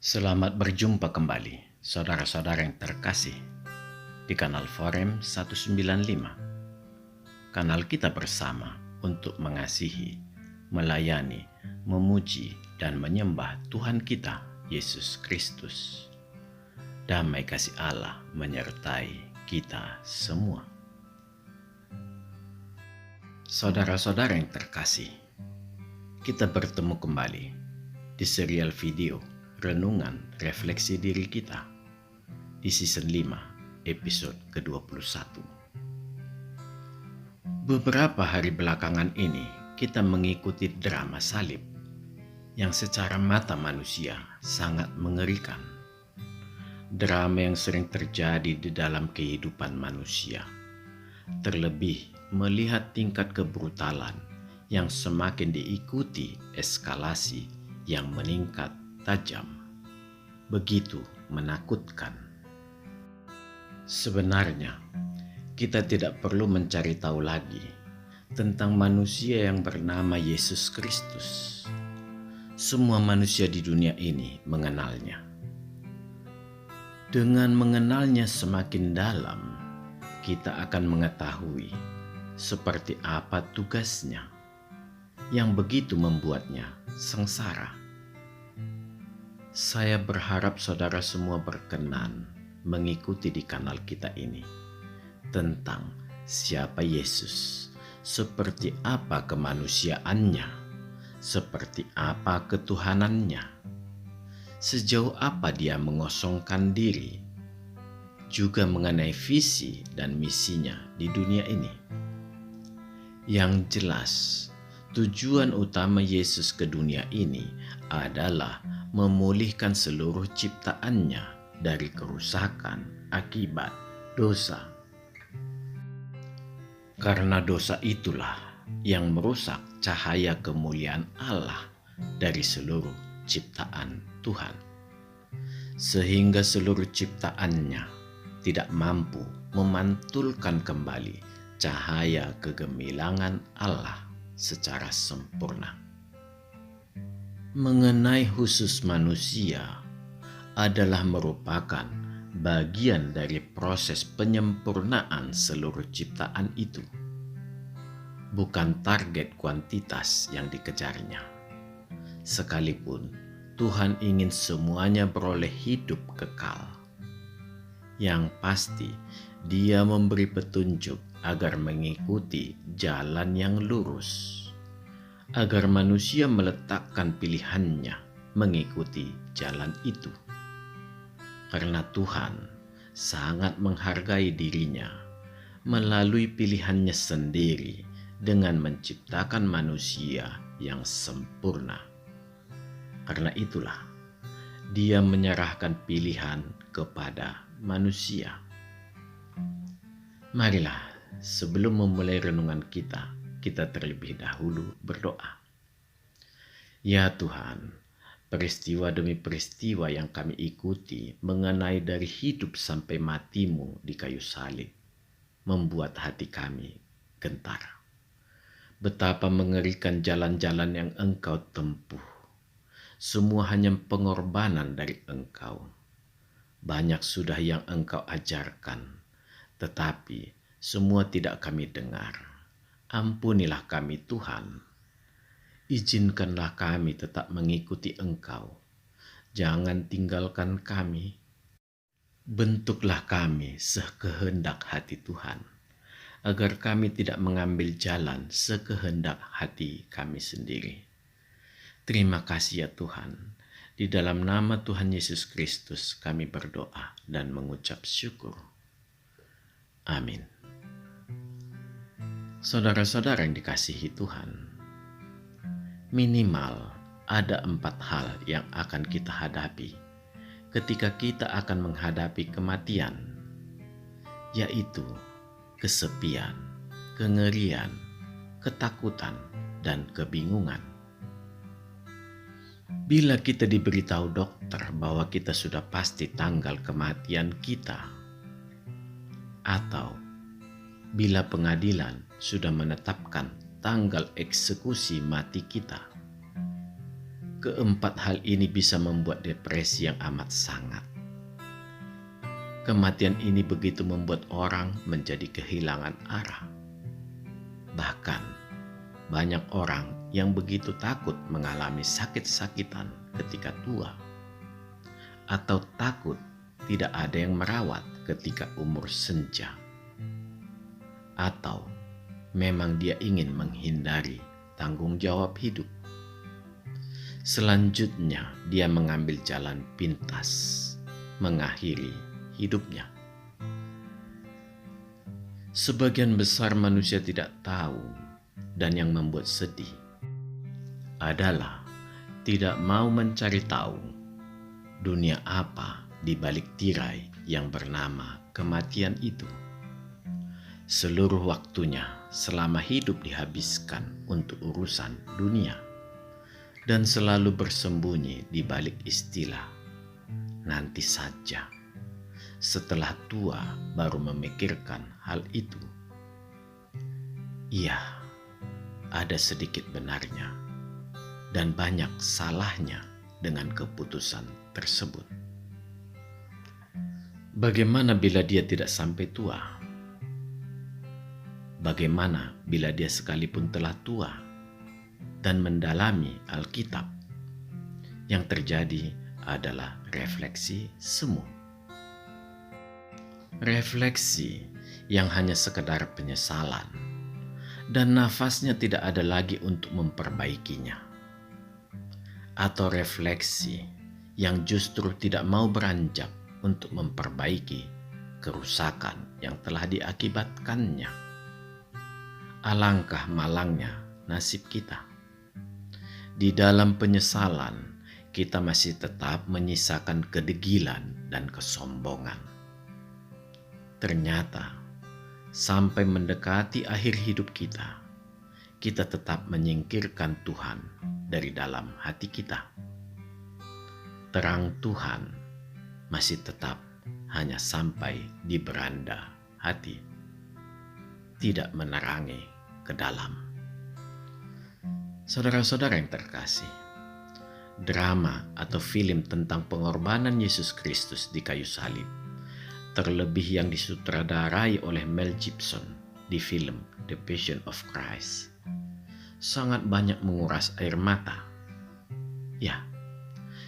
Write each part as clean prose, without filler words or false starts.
Selamat berjumpa kembali, saudara-saudara yang terkasih, di kanal Forum 195. Kanal kita bersama untuk mengasihi, melayani, memuji, dan menyembah Tuhan kita, Yesus Kristus. Damai kasih Allah menyertai kita semua. Saudara-saudara yang terkasih, kita bertemu kembali di serial video Renungan Refleksi Diri Kita di season 5 episode ke-21. Beberapa hari belakangan ini kita mengikuti drama salib yang secara mata manusia sangat mengerikan. Drama yang sering terjadi di dalam kehidupan manusia, terlebih melihat tingkat kebrutalan yang semakin diikuti eskalasi yang meningkat tajam, begitu menakutkan. Sebenarnya, kita tidak perlu mencari tahu lagi tentang manusia yang bernama Yesus Kristus. Semua manusia di dunia ini mengenalnya. Dengan mengenalnya semakin dalam, kita akan mengetahui seperti apa tugasnya yang begitu membuatnya sengsara. Saya berharap saudara semua berkenan mengikuti di kanal kita ini tentang siapa Yesus, seperti apa kemanusiaannya, seperti apa ketuhanannya, sejauh apa dia mengosongkan diri, juga mengenai visi dan misinya di dunia ini. Yang jelas, tujuan utama Yesus ke dunia ini adalah memulihkan seluruh ciptaannya dari kerusakan akibat dosa. Karena dosa itulah yang merusak cahaya kemuliaan Allah dari seluruh ciptaan Tuhan, sehingga seluruh ciptaannya tidak mampu memantulkan kembali cahaya kegemilangan Allah secara sempurna. Mengenai khusus manusia adalah merupakan bagian dari proses penyempurnaan seluruh ciptaan itu, bukan target kuantitas yang dikejarnya. Sekalipun Tuhan ingin semuanya beroleh hidup kekal, yang pasti Dia memberi petunjuk agar mengikuti jalan yang lurus, agar manusia meletakkan pilihannya mengikuti jalan itu. Karena Tuhan sangat menghargai dirinya melalui pilihannya sendiri dengan menciptakan manusia yang sempurna. Karena itulah Dia menyerahkan pilihan kepada manusia. Marilah sebelum memulai renungan kita terlebih dahulu berdoa. Ya Tuhan, peristiwa demi peristiwa yang kami ikuti mengenai dari hidup sampai matimu di kayu salib membuat hati kami gentar. Betapa mengerikan jalan-jalan yang Engkau tempuh. Semua hanya pengorbanan dari Engkau. Banyak sudah yang Engkau ajarkan, tetapi semua tidak kami dengar. Ampunilah kami Tuhan. Izinkanlah kami tetap mengikuti Engkau. Jangan tinggalkan kami. Bentuklah kami sekehendak hati Tuhan, agar kami tidak mengambil jalan sekehendak hati kami sendiri. Terima kasih ya Tuhan. Di dalam nama Tuhan Yesus Kristus kami berdoa dan mengucap syukur. Amin. Saudara-saudara yang dikasihi Tuhan, minimal ada 4 hal yang akan kita hadapi ketika kita akan menghadapi kematian, yaitu kesepian, kengerian, ketakutan, dan kebingungan. Bila kita diberitahu dokter bahwa kita sudah pasti tanggal kematian kita, atau bila pengadilan sudah menetapkan tanggal eksekusi mati kita, Keempat hal ini bisa membuat depresi yang amat sangat. Kematian ini begitu membuat orang menjadi kehilangan arah. Bahkan, banyak orang yang begitu takut mengalami sakit-sakitan ketika tua, atau takut tidak ada yang merawat ketika umur senja, atau memang dia ingin menghindari tanggung jawab hidup. Selanjutnya, dia mengambil jalan pintas, mengakhiri hidupnya. Sebagian besar manusia tidak tahu, dan yang membuat sedih adalah tidak mau mencari tahu dunia apa di balik tirai yang bernama kematian itu. Seluruh waktunya selama hidup dihabiskan untuk urusan dunia, dan selalu bersembunyi di balik istilah nanti saja. Setelah tua baru memikirkan hal itu. Iya, ada sedikit benarnya dan banyak salahnya dengan keputusan tersebut. Bagaimana bila dia tidak sampai tua? Bagaimana bila dia sekalipun telah tua dan mendalami Alkitab? Yang terjadi adalah refleksi semu. Refleksi yang hanya sekedar penyesalan, dan nafasnya tidak ada lagi untuk memperbaikinya. Atau refleksi yang justru tidak mau beranjak untuk memperbaiki kerusakan yang telah diakibatkannya. Alangkah malangnya nasib kita. Di dalam penyesalan, kita masih tetap menyisakan kedegilan dan kesombongan. Ternyata, sampai mendekati akhir hidup kita, kita tetap menyingkirkan Tuhan dari dalam hati kita. Terang Tuhan masih tetap hanya sampai di beranda hati, tidak menerangi ke dalam. Saudara-saudara yang terkasih, drama atau film tentang pengorbanan Yesus Kristus di kayu salib, terlebih yang disutradarai oleh Mel Gibson di film The Passion of Christ, sangat banyak menguras air mata. Ya,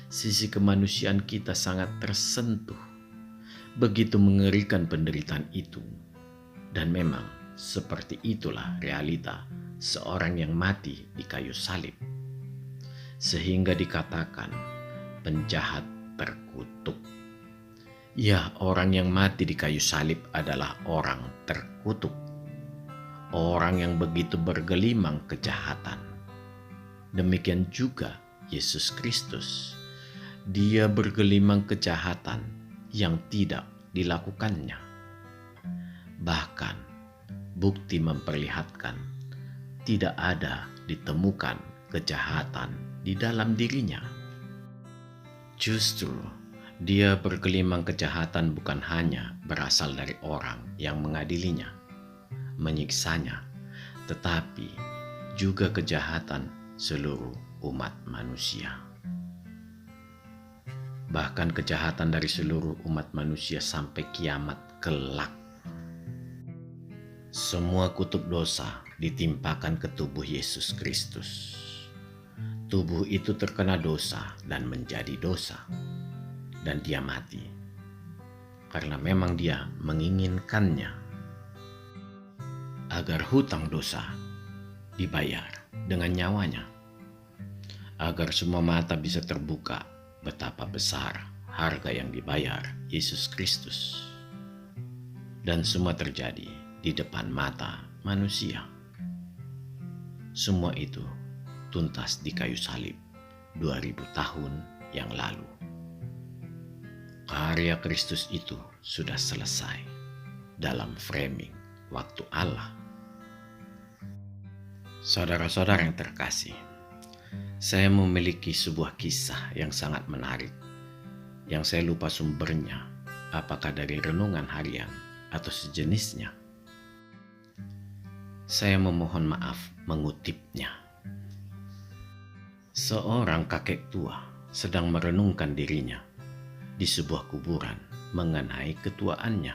sisi kemanusiaan kita sangat tersentuh. Begitu mengerikan penderitaan itu. Dan memang seperti itulah realita seorang yang mati di kayu salib. Sehingga dikatakan penjahat terkutuk. Ya, orang yang mati di kayu salib adalah orang terkutuk. Orang yang begitu bergelimang kejahatan. Demikian juga Yesus Kristus. Dia bergelimang kejahatan yang tidak dilakukannya. Bahkan bukti memperlihatkan tidak ada ditemukan kejahatan di dalam dirinya. Justru dia bergelimang kejahatan bukan hanya berasal dari orang yang mengadilinya, menyiksanya, tetapi juga kejahatan seluruh umat manusia. Bahkan kejahatan dari seluruh umat manusia sampai kiamat kelak. Semua kutuk dosa ditimpakan ke tubuh Yesus Kristus. Tubuh itu terkena dosa dan menjadi dosa. Dan dia mati karena memang dia menginginkannya, agar hutang dosa dibayar dengan nyawanya, agar semua mata bisa terbuka betapa besar harga yang dibayar Yesus Kristus. Dan semua terjadi di depan mata manusia. Semua itu tuntas di kayu salib 2000 tahun yang lalu. Karya Kristus itu sudah selesai dalam framing waktu Allah. Saudara-saudara yang terkasih, saya memiliki sebuah kisah yang sangat menarik, yang saya lupa sumbernya, apakah dari renungan harian atau sejenisnya. Saya memohon maaf mengutipnya. Seorang kakek tua sedang merenungkan dirinya di sebuah kuburan mengenai ketuaannya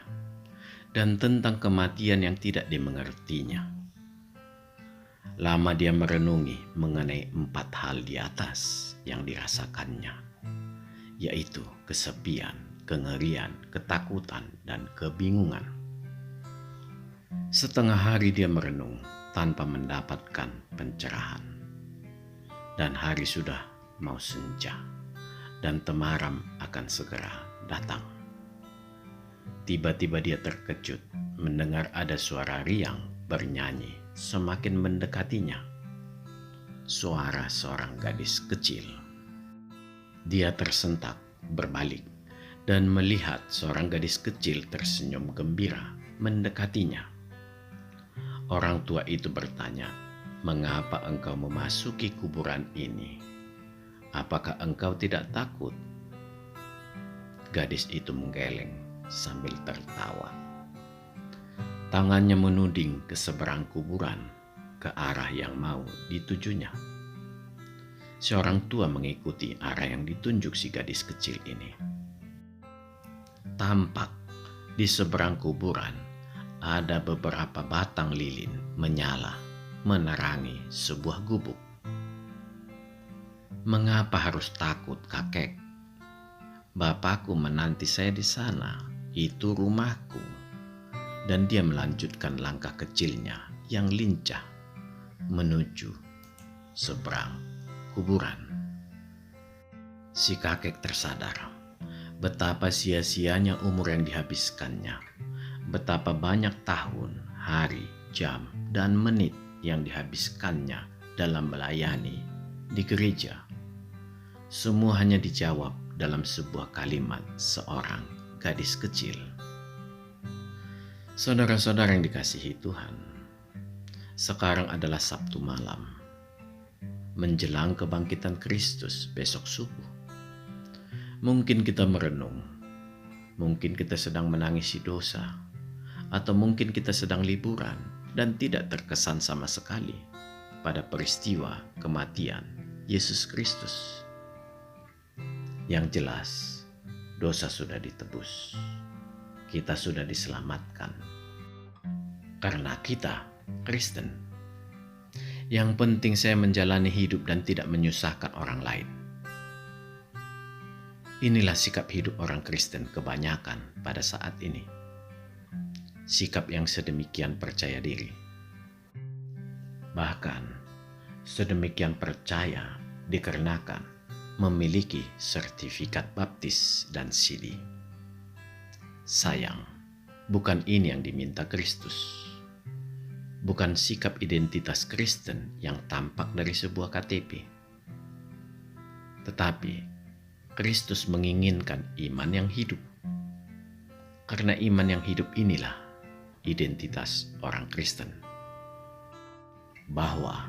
dan tentang kematian yang tidak dimengertinya. Lama dia merenungi mengenai 4 hal di atas yang dirasakannya, yaitu kesepian, kengerian, ketakutan, dan kebingungan. Setengah hari dia merenung tanpa mendapatkan pencerahan. Dan hari sudah mau senja, dan temaram akan segera datang. Tiba-tiba dia terkejut mendengar ada suara riang bernyanyi semakin mendekatinya. Suara seorang gadis kecil. Dia tersentak berbalik dan melihat seorang gadis kecil tersenyum gembira mendekatinya. Orang tua itu bertanya, "Mengapa engkau memasuki kuburan ini? Apakah engkau tidak takut?" Gadis itu menggeleng sambil tertawa. Tangannya menuding ke seberang kuburan, ke arah yang mau ditujunya. Seorang tua mengikuti arah yang ditunjuk si gadis kecil ini. Tampak di seberang kuburan ada beberapa batang lilin menyala menerangi sebuah gubuk. "Mengapa harus takut, kakek? Bapakku menanti saya di sana. Itu rumahku." Dan dia melanjutkan langkah kecilnya yang lincah menuju seberang kuburan. Si kakek tersadar betapa sia-sianya umur yang dihabiskannya, betapa banyak tahun, hari, jam, dan menit yang dihabiskannya dalam melayani di gereja. Semua hanya dijawab dalam sebuah kalimat seorang gadis kecil. Saudara-saudara yang dikasihi Tuhan, sekarang adalah Sabtu malam, menjelang kebangkitan Kristus besok subuh. Mungkin kita merenung, mungkin kita sedang menangisi dosa, atau mungkin kita sedang liburan dan tidak terkesan sama sekali pada peristiwa kematian Yesus Kristus. Yang jelas, dosa sudah ditebus. Kita sudah diselamatkan. Karena kita Kristen. Yang penting saya menjalani hidup dan tidak menyusahkan orang lain. Inilah sikap hidup orang Kristen kebanyakan pada saat ini. Sikap yang sedemikian percaya diri. Bahkan sedemikian percaya dikarenakan memiliki sertifikat baptis dan sidi. Sayang, bukan ini yang diminta Kristus. Bukan sikap identitas Kristen yang tampak dari sebuah KTP. Tetapi Kristus menginginkan iman yang hidup. Karena iman yang hidup inilah identitas orang Kristen. Bahwa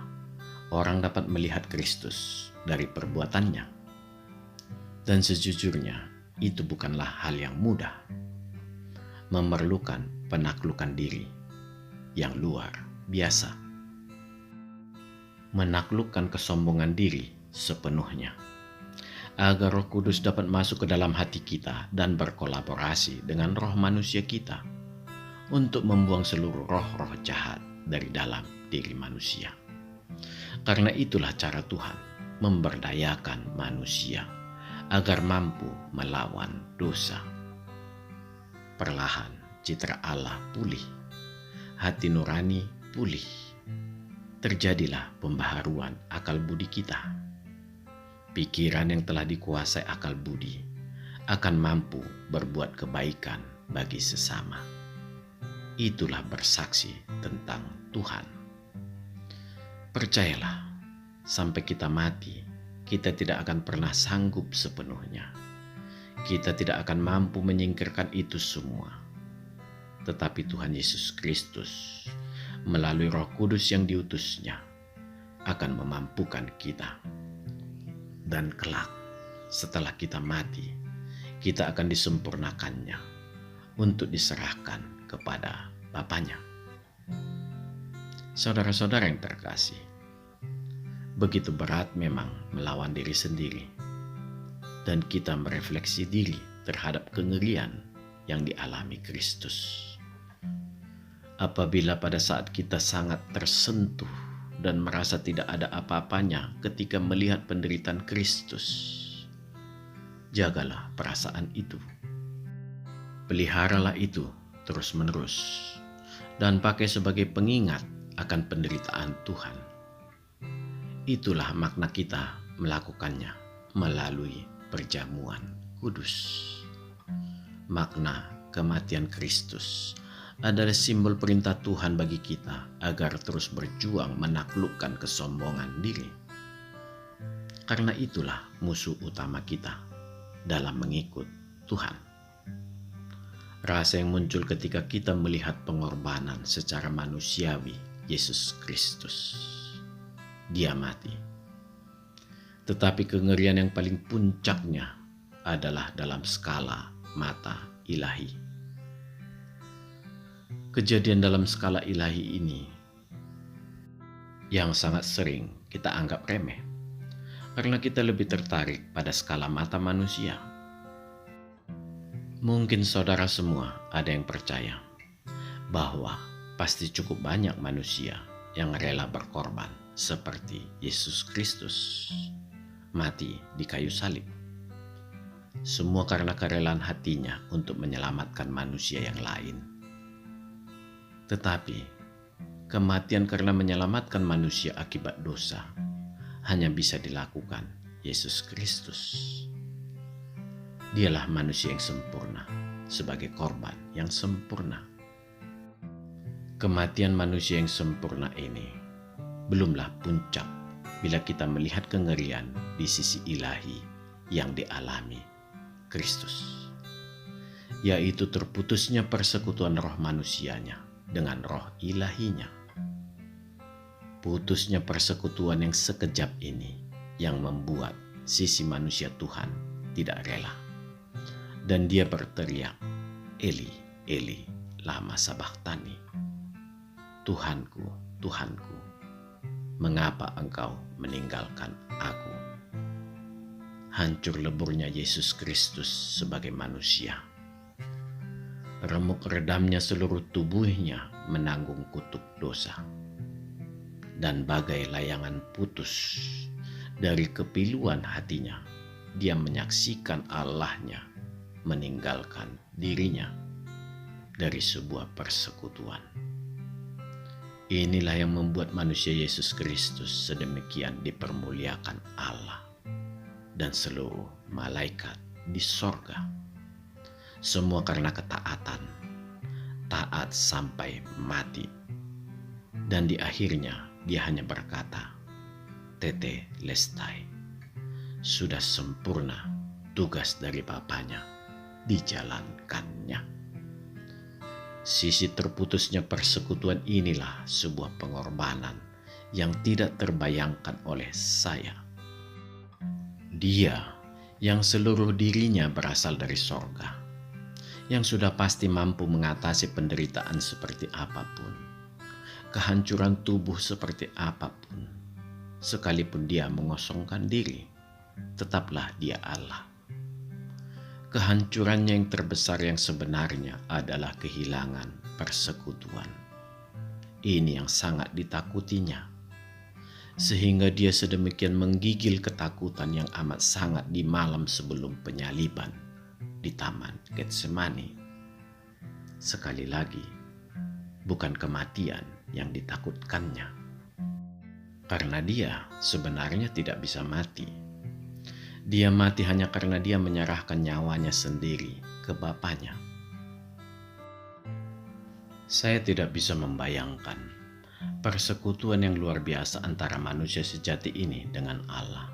orang dapat melihat Kristus dari perbuatannya. Dan sejujurnya itu bukanlah hal yang mudah. Memerlukan penaklukan diri yang luar biasa. Menaklukkan kesombongan diri sepenuhnya. Agar Roh Kudus dapat masuk ke dalam hati kita dan berkolaborasi dengan roh manusia kita untuk membuang seluruh roh-roh jahat dari dalam diri manusia. Karena itulah cara Tuhan memberdayakan manusia agar mampu melawan dosa. Perlahan citra Allah pulih, hati nurani pulih. Terjadilah pembaharuan akal budi kita. Pikiran yang telah dikuasai akal budi akan mampu berbuat kebaikan bagi sesama. Itulah bersaksi tentang Tuhan. Percayalah, sampai kita mati, kita tidak akan pernah sanggup sepenuhnya. Kita tidak akan mampu menyingkirkan itu semua. Tetapi Tuhan Yesus Kristus, melalui Roh Kudus yang diutusnya, akan memampukan kita. Dan kelak, setelah kita mati, kita akan disempurnakannya untuk diserahkan kepada Bapanya. Saudara-saudara yang terkasih, Begitu berat memang melawan diri sendiri, dan kita merefleksi diri terhadap kengerian yang dialami Kristus. Apabila pada saat kita sangat tersentuh dan merasa tidak ada apa-apanya ketika melihat penderitaan Kristus, jagalah perasaan itu. Peliharalah itu terus-menerus dan pakai sebagai pengingat akan penderitaan Tuhan. Itulah makna kita melakukannya melalui perjamuan kudus. Makna kematian Kristus adalah simbol perintah Tuhan bagi kita agar terus berjuang menaklukkan kesombongan diri. Karena itulah musuh utama kita dalam mengikut Tuhan. Rasa yang muncul ketika kita melihat pengorbanan secara manusiawi Yesus Kristus. Dia mati. Tetapi kengerian yang paling puncaknya adalah dalam skala mata ilahi. Kejadian dalam skala ilahi ini yang sangat sering kita anggap remeh karena kita lebih tertarik pada skala mata manusia. Mungkin saudara semua ada yang percaya bahwa pasti cukup banyak manusia yang rela berkorban seperti Yesus Kristus mati di kayu salib. Semua karena kerelaan hatinya untuk menyelamatkan manusia yang lain. Tetapi kematian karena menyelamatkan manusia akibat dosa hanya bisa dilakukan Yesus Kristus. Dialah manusia yang sempurna sebagai korban yang sempurna. Kematian manusia yang sempurna ini belumlah puncak bila kita melihat kengerian di sisi ilahi yang dialami Kristus, yaitu terputusnya persekutuan roh manusianya dengan roh ilahinya. Putusnya persekutuan yang sekejap ini yang membuat sisi manusia Tuhan tidak rela, dan dia berteriak, Eli, Eli, lama sabachthani. Tuhanku, Tuhanku, mengapa engkau meninggalkan aku? Hancur leburnya Yesus Kristus sebagai manusia. Remuk redamnya seluruh tubuhnya menanggung kutuk dosa. Dan bagai layangan putus dari kepiluan hatinya, dia menyaksikan Allahnya meninggalkan dirinya dari sebuah persekutuan. Inilah yang membuat manusia Yesus Kristus sedemikian dipermuliakan Allah dan seluruh malaikat di sorga. Semua karena ketaatan, taat sampai mati. Dan di akhirnya dia hanya berkata, Tete lestai, sudah sempurna tugas dari Bapanya dijalankannya. Sisi terputusnya persekutuan inilah sebuah pengorbanan yang tidak terbayangkan oleh saya. Dia yang seluruh dirinya berasal dari sorga, yang sudah pasti mampu mengatasi penderitaan seperti apapun, kehancuran tubuh seperti apapun, sekalipun dia mengosongkan diri, tetaplah dia Allah. Kehancurannya yang terbesar yang sebenarnya adalah kehilangan persekutuan. Ini yang sangat ditakutinya, sehingga dia sedemikian menggigil ketakutan yang amat sangat di malam sebelum penyaliban di Taman Getsemani. Sekali lagi, bukan kematian yang ditakutkannya, karena dia sebenarnya tidak bisa mati. Dia mati hanya karena dia menyerahkan nyawanya sendiri ke Bapanya. Saya tidak bisa membayangkan persekutuan yang luar biasa antara manusia sejati ini dengan Allah.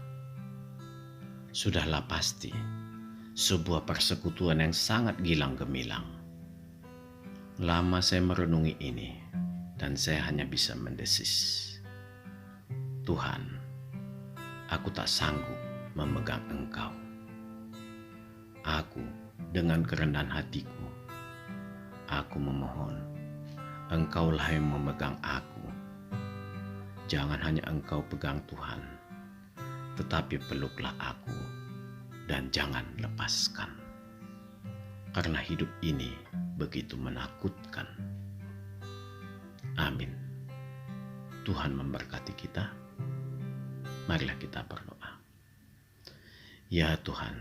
Sudahlah pasti sebuah persekutuan yang sangat gilang gemilang. Lama saya merenungi ini dan saya hanya bisa mendesis, Tuhan, aku tak sanggup memegang Engkau. Aku dengan kerendahan hatiku, aku memohon, Engkaulah yang memegang aku. Jangan hanya Engkau pegang Tuhan, tetapi peluklah aku dan jangan lepaskan. Karena hidup ini begitu menakutkan. Amin. Tuhan memberkati kita. Marilah kita berdoa. Ya Tuhan,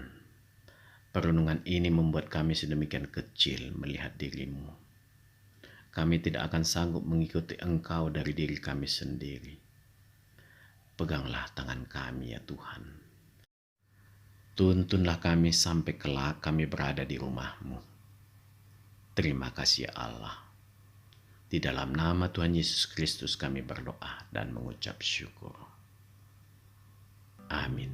perenungan ini membuat kami sedemikian kecil melihat diri-Mu. Kami tidak akan sanggup mengikuti Engkau dari diri kami sendiri. Peganglah tangan kami ya Tuhan. Tuntunlah kami sampai kelak kami berada di rumah-Mu. Terima kasih ya Allah. Di dalam nama Tuhan Yesus Kristus kami berdoa dan mengucap syukur. Amin.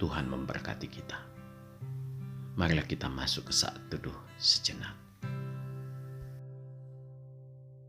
Tuhan memberkati kita. Marilah kita masuk ke saat teduh sejenak.